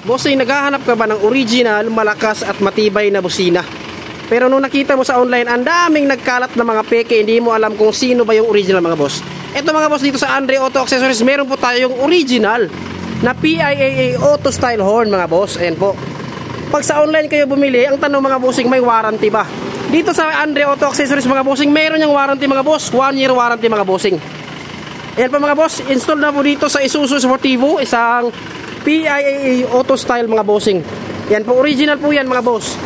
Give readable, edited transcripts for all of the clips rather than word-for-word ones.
Bossing, naghahanap ka ba ng original, malakas at matibay na busina? Pero nung nakita mo sa online, ang daming nagkalat na mga peke, hindi mo alam kung sino ba yung original mga boss. Ito mga boss, dito sa Andre Auto Accessories, meron po tayong original na PIAA Auto Style Horn mga boss. Ayan po. Pag sa online kayo bumili, ang tanong mga bossing, may warranty ba? Dito sa Andre Auto Accessories mga bossing, meron yung warranty mga boss, 1 year warranty mga bossing. Ayan po mga boss, install na po dito sa Isuzu Sportivo, isang PIAA Auto Style mga bossing. Yan po, original po yan mga boss.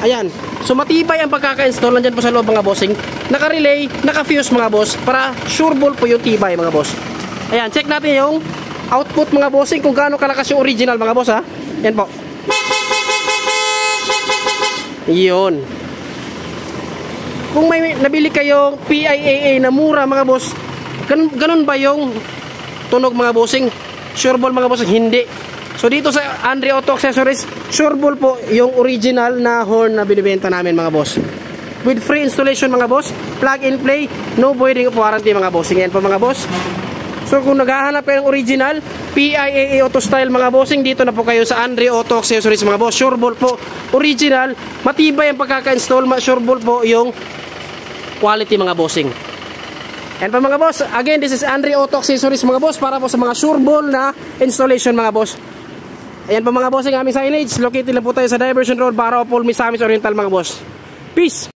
Ayan, so matibay ang pagkaka-install. Nandyan po sa loob mga bossing, naka-relay, naka-fuse mga boss, para sure ball po yung tibay mga boss. Ayan, check natin yung output mga bossing, kung gaano kalakas yung original mga boss ha. Yan po. Yun. Kung may nabili kayong PIAA na mura mga boss, ganun ba yung tunog mga bossing? Sure ball mga boss, hindi. So dito sa Andre Auto Accessories, sure ball po yung original na horn na binibenta namin mga boss. With free installation mga boss, plug and play, no voiding of warranty mga bossing. Yan po mga boss. So kung naghahanap kayo ng original PIAA Auto Style mga bossing, dito na po kayo sa Andre Auto Accessories mga boss. Sure ball po, original, matibay ang pagkaka-install, sure ball po yung quality mga bossing. And pa mga boss, again, this is Andre Auto Accessories mga boss, para po sa mga sure ball na installation mga boss. Ayan pa mga boss, ang aming signage. Located lang po tayo sa Diversion Road, Baraopol, Misamis Oriental mga boss. Peace!